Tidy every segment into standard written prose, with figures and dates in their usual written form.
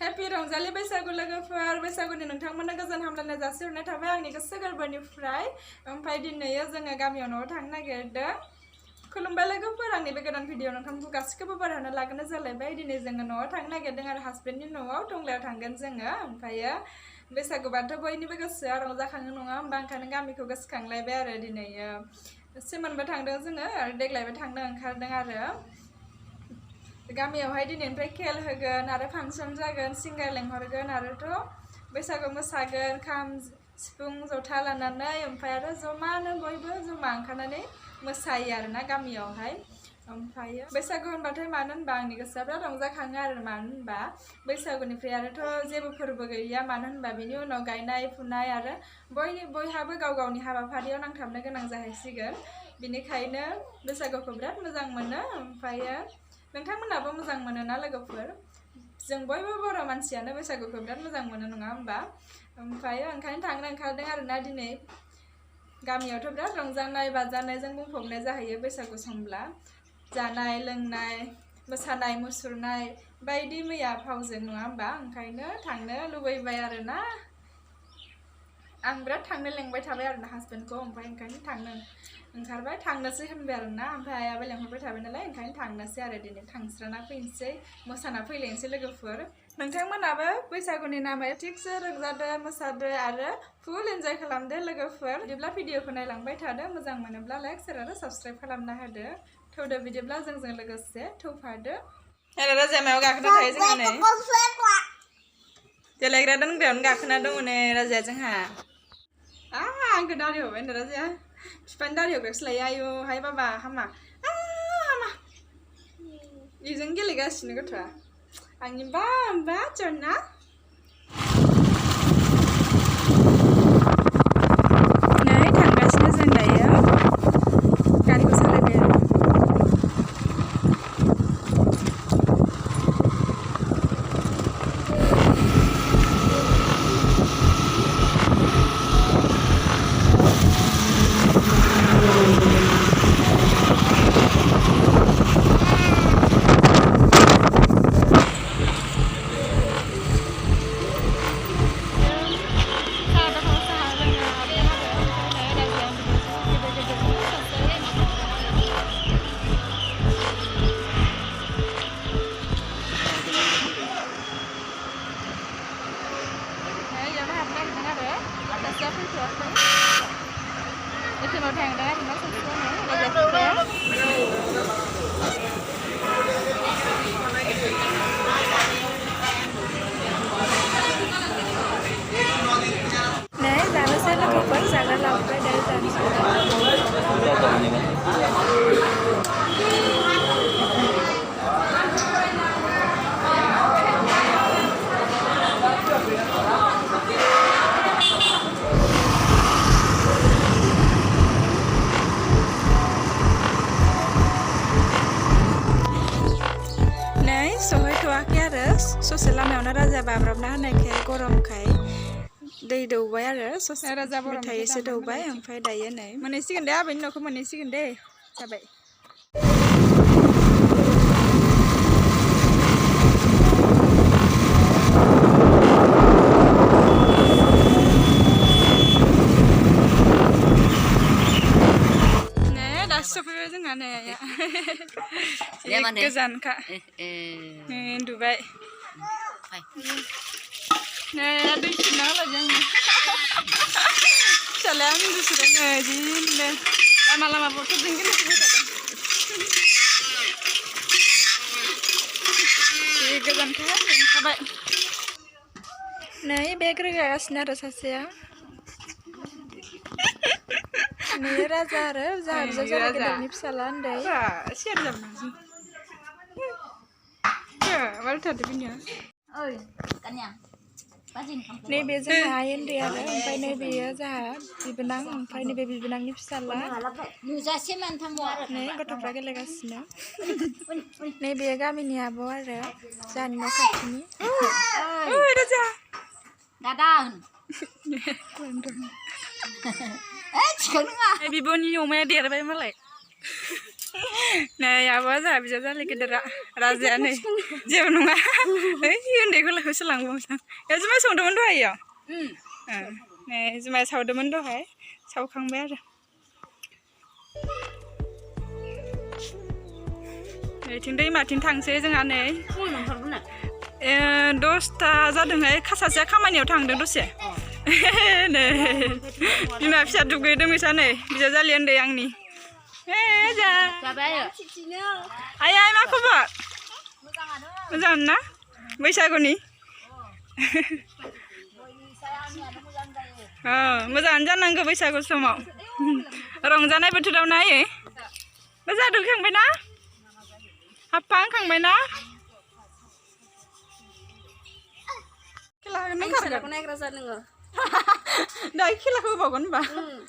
happy रंजालि बैसागु लोगोफोर बैसागुनि नोंथांमोननो गोजोन हामलायनाय जासिहरनाय थाबाय आंनि गोसो गोरबोनिफ्राय ओमफ्राय दिनै जोङो गामियाव न'आव थांनो नागिरदों खुलुमबाय लोगोफोर आंनि बे गोदान भिडिअ नोंथांखौ गासिखौबो बारहोनो लागोनो जालायबाय दिनै जोङो न'आव थांनो नागिरदों आरो हासबेन्डनि न'आव टंलायाव थांगोन जोङो ओमफ्राय बैसागुबाथ' बयनिबो गोसोआ रंजाखाङो नङा होमबा ओंखायनो गामिखौ गोसोखांलायबाय आरो दिनै सिमोनबो थांदों जोङो आरो देग्लायबो थांनो ओंखारदों आरो गामियावहाय दिनैनिफ्राय खेल होगोन आरो फांसन जागोन सिंगार लेंहरगोन आरोथ' बैसागु मोसागोन खाम सिफुं जथा लानानै ओमफ्राय आरो जमानो बयबो जमा ओंखारनानै मोसायो आरोना गामियावहाय ओमफ्राय बैसागु होनबाथाय मानो होनबा आंनि गोसोआ बिराद रंजाखाङो आरो मानो होनबा बैसागुनिफ्राय आरोथ' जेबो फोरबो गैया मानो होनबा बिनि उनाव गायनाय फुनाय आरो बयहाबो गाव गावनि हाबाफारियाव नांथाबनो गोनां जाहैसिगोन बिनिखायनो बैसागुखौ बिराद मोजां मोनो ओमफ्राय नोंथांमोनाबो मोजां मोनो ना लोगोफोर जों बयबो बर' मानसियानो बैसागुखौ बिराद मोजां मोनो नङा होमबा ओमफ्राय ओंखायनो थांनो ओंखारदों आरोना दिनै गामियावथ' बिराद रंजानाय बाजानायजों बुंफबनाय जाहैयो बैसागु समब्ला जानाय लोंनाय मोसानाय मुसुरनाय बायदि मैया फावजों नङा होमबा ओंखायनो थांनो लुबैबाय आरोना आं बिराद थांनो लेंबाय थाबाय आरोना हासबेन्डखौ ओमफ्राय ओंखायनो थांनो ओंखारबाय थांनोसै होनबाय आरोना ओमफ्राय आइयाबो लेंहरबाय थाबाय नालाय ओंखायनो थांनोसै आरो दिनै थांस्राना फैनोसै मोसाना फैलायनोसै लोगोफोर नोंथांमोनाबो बैसागुनि नामाव थिगसे रंजादो मोसादो आरो फुल एन्जय खालामदो लोगोफोर बिदिब्ला भिडिअखौ नायलांबाय थादो मोजां मोनोब्ला लाइक शेयार आरो साबस्क्राइब खालामना होदो थौदो बिदिब्ला जोंजों लोगोसे थौफादो हेल' राजाया मायाव गाखोना थायो जोंहा नै देलायग्रा दोनग्रायावनो गाखोना दङ नै राजाया जोंहा आंखौ दारि हरबाय होनदों राजाया बिफानि दारि हरग्रासो लायो आयु हाय बाबा हामा हामा बेजों गेलेगासिनो गथ'आ आंनि बा चरना नै थांगासिनो जों दायो गारिखौ सालायबाय आरो ससे लामायावनो राजा बाब्राबना होनायखाय गरमखाय दै दौबाय आरो ससे मेथाइ एसे दौबाय ओमफ्राय दायो नै मोनहैसिगोन दे आबैनि न'खौ मोनहैसिगोन दे जाबाय सफैबाय जोंहा नै गोजानखा उन्दुबाय नै दै सिना होलायदों आङो फिसालाया उन्दुसोदों नै बिदिनो लामा बथलजों गेलेफैबाय थादों जि गोजानखा ओंखारबाय नै बेग रोगागासिनो आरो सासेया नै राजा आरो जोंहा बिजावजालि गेदेरनि फिसाला उन्दै सेर जाबनांसै मारै थादो बिनिया नैबे जोंहा आइ उन्दै आरो ओमफ्राय नैबेयो जोंहा बिबोनां ओमफ्राय नैबे बिबोनांनि फिसाला नै गथ'फ्रा गेलेगासिनो नैबेयो गामिनि आब' आरो जोंहानि न' खाथिनि राजा दादा बिब'नि अमाया देरबाय मालाय नै आब'आ जोंहा बिजावजालि गेदेरा राजाया नै जेबो नङा उन्दैखौ खौसो लांबावसां ए जुमाय संदोंमोन दहायो नै जुमाय सावदोंमोन दहाय सावखांबाय आरो नैथिं दैमाथिं थांसै जोंहा नै 10ता जादोंहाय सासेया खामानियाव थांदों दसे नै बिमा फिसा दुगैदों बिसा नै बिजावजालि उन्दै आंनि जा आइ मा खबर मोजां ना बैसागुनि मोजाङानो जानांगौ बैसागु समाव रंजानाय बोथोराव नायो जादों खांबायना हाबफां खांबायना खेलाखौ नायग्रा जादों दा खेलाखौ होबावगोन होनबा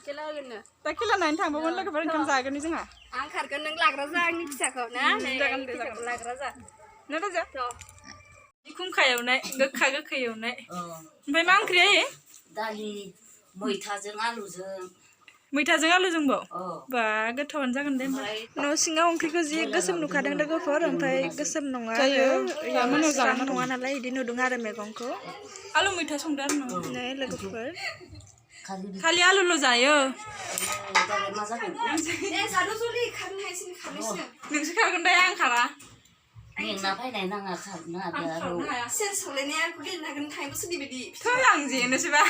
खेला होगोन दा खेला नायनो थांबावगोन लोगोफोर ओंखाम जागोन जोंहा आं खारगोन नों लाग्रा जा आंनि फिसाखौ ना जागोन दे जागोन लाग्रा जा ना राजा खुंखा एवनाय गोखा गोखै एवनाय ओमफ्राय मा ओंख्रि जायो दालि मैथाजों आलुजोंबो बा गोथावानो जागोन दे होमबा न' सिङाव ओंख्रिखौ जि गोसोम नुखादों लोगोफोर ओमफ्राय गोसोम नङा स्रां नङा नालाय बिदि नुदों आरो मैगंखौ आलु मैथा संदों आरो नै लोगोफोर खालि आलुल' जायो नोंसो खारगोन दे आं खारा मेंना फैनाय नाङा खारनो हादों सेर सलायनाया आंखौ गेलेनो हागोन टाइमबो सोलिबायदि आं जेनोसैबा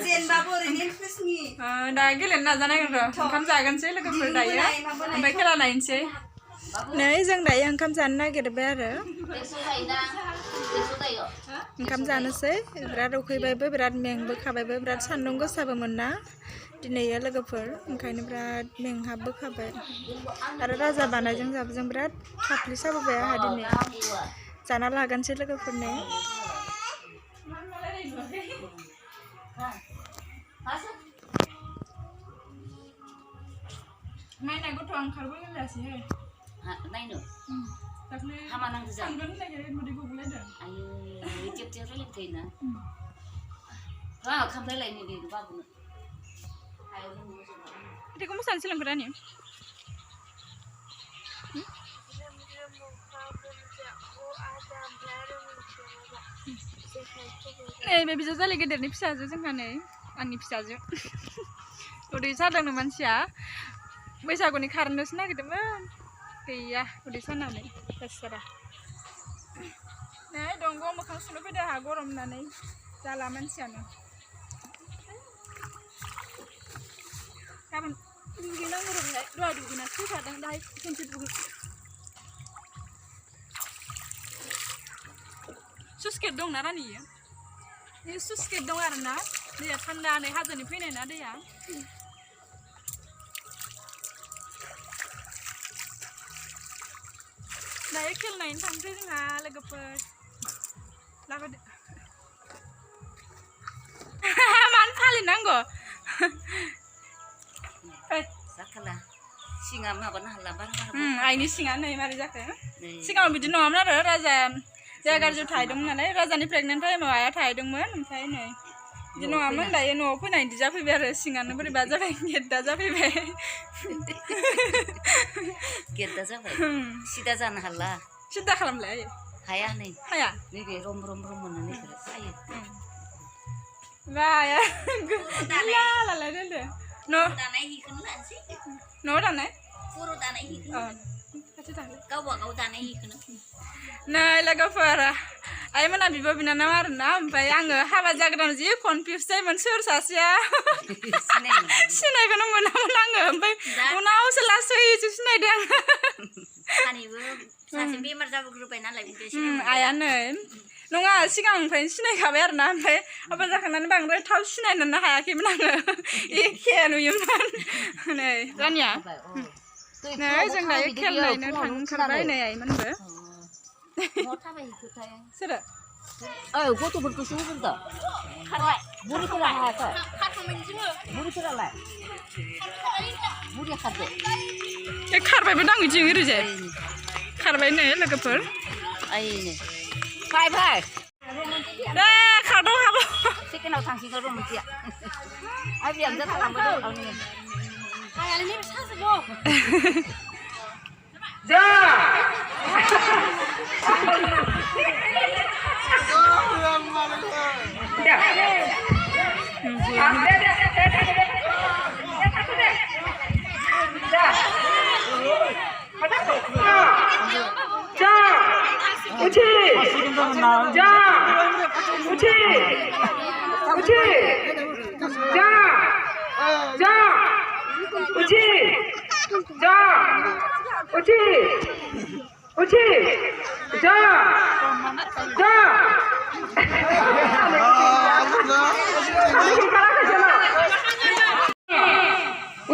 जेनबाबो ओरैनो इन्ट्रेस्टनि दा गेलेनो नाजानायगोन र' ओंखाम जागोनसै लोगोफोर दायो ओमफ्राय खेला नायनोसै नै जों दायो ओंखाम जानो नागिरबाय आरो ओंखाम जानोसै बिराद उखैबायबो बिराद मेंबोखाबायबो बिराद सान्दुं गोसाबोमोन ना दिनैयो लोगोफोर ओंखायनो बिराद मेंहाबबोखाबाय आरो राजा बानायजों जाबजों बिराद खाफ्लि साबोबाय आंहा दिनै जाना लागोनसै लोगोफोरनो नायनाय गथ' ओंखारबोगोन जासैहाय नायनो दाख्लै हामा नांदो जा थांगोन होननायखाय मोदै गगुलायदों आयै जेब जेब रायलायबाय थायोना खामफ्लाय लायनो दे बाबुनो बेखौ मोसानो सोलोंखो दानि नै बे बिजावजालि गेदेरनि फिसाजो जोंहा नै आंनि फिसाजो उदै सादोंनो मानसिया बैसागुनि खारनोसो नागिरदोंमोन गैया उदै सानानै बेसारा नै दंग' मोखां सुनो फैदो आंहा गरम होननानै जाला मानसियानो गाबोन दुगैनांगौ र'हाय दहाय दुगैनासो फैखादों दाहाय खनसे सुसकेट दंना रानियो बे सुसकेट दं आरो ना दैया थान्दा नै हाजोनि फैनाय ना दैया दायो खेल नायनो थांसै जोंहा लोगोफोर लाबोदो मानो फालिनांगौ जाखाला सिङा माबानो हाला बारा आइनि सिङा नै मारै जाखो सिगाङाव बिदि नङामोन आरो राजा गाज्रियाव थाहैदोंमोन नालाय राजानि प्रेगनेन्ट टाइमाव आइया थाहैदोंमोन ओमफ्राय नै बिदि नङामोन दायो न'आव फैनाय बिदि जाफैबाय आरो सिङानो बोरैबा जाबाय गेद्दा जाफैबाय गेद्दा जाबाय सिदा जानो हाला सिदा खालामलाय हाया नै हाया नैबे रम रम रम मोननानै जायो बाया लालाय दोनदो न' दानाय हिखौनो लानोसै न'आव दानाय बर' दानाय हिखौनो गावबा गाव दानाय हिखौनो नै लोगोफोर आइमोना बिब' बिनानाव आरोना ओमफ्राय आङो हाबा जागोदान जि कनफिउस जायोमोन सोर सासेया सिनायखौनो मोनामोन आङो ओमफ्राय उनावसो लासैसो सिनायदों आङो सानैबो सासे बेमार जाबोग्रोबाय नालाय आइयानो नङा सिगांनिफ्रायनो सिनायखाबाय आरोना ओमफ्राय हाबा जाखांनानै बांद्राय थाब सिनायनोनो हायाखैमोन आङो एखे नुयोमोन नै रानिया नै जों दायो खेल नायनो थांखांबाय नै आइमोनबो सोरो गथ'फोरखौसो होगोन दा खारबाय बुरिफोरा हायाखै बुरिफोरालाय बुरिया खारदो खारबायबो दां बिदि ओरैजाय खारबाय नै लोगोफोर आइनो फाय फाय दे खारदों हाबो सेकेन्डआव थांसिगोन रमन्थिया आइ बिहामजो थालांबाय दं गावनि आइयालाय नैबे साजोबो जा जा उठी उठी जा जा उठी जा उठी उठी जा जा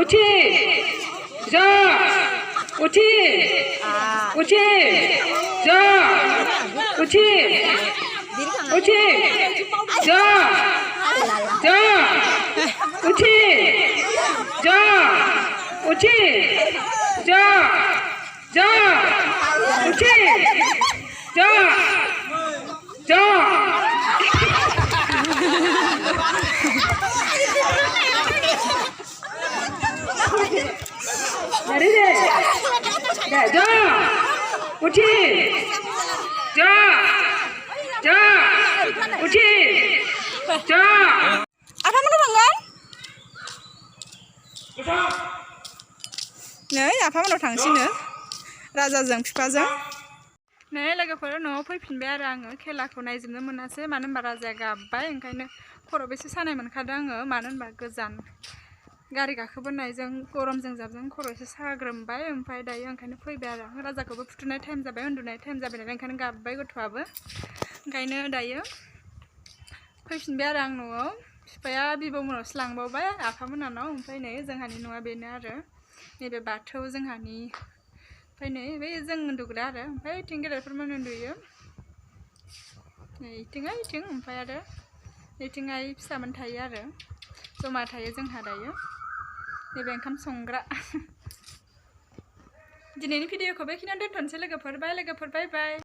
उठी जा उठी उठी जा उठी उठी जा जा उठी जा उठी जा जा उठी जा जा अरे रे जा उठी जा जा उठी जा apa mana tangan नै आफामोनाव थांसिनो राजाजों बिफाजों नै लोगोफोर न'आव फैफिनबाय आरो आङो खेलाखौ नायजोबनो मोनासै मानो होनबा राजाया गाबबाय ओंखायनो खर' बेसे सानाय मोनखादों आङो मानो होनबा गोजान गारि गाखोबोनायजों गरमजों जाबजों खर' एसे साग्रोमबाय ओमफ्राय दायो ओंखायनो फैबाय आरो आं राजाखौबो फुथुनाय टाइम जाबाय उन्दुनाय टाइम जाबाय नालाय ओंखायनो गाबबाय गथ'आबो ओंखायनो दायो फैफिनबाय आरो आं न'आव बिफाया बिबौमोनावसो लांबावबाय आफामोनानाव ओमफ्राय नै जोंहानि न'आ बेनो आरो नैबे बाथौ जोंहानि ओमफ्राय नै बे जों उन्दुग्रा आरो ओमफ्राय इथिं गेदेरफोरमोन उन्दुयो नै इथिं ओमफ्राय आरो इथिंहाय फिसामोन थायो आरो जमा थायो जोंहा दायो नैबे ओंखाम संग्रा दिनैनि भिडिअखौ बेखिनियावनो दोनथ'नोसै लोगोफोर बाय बाय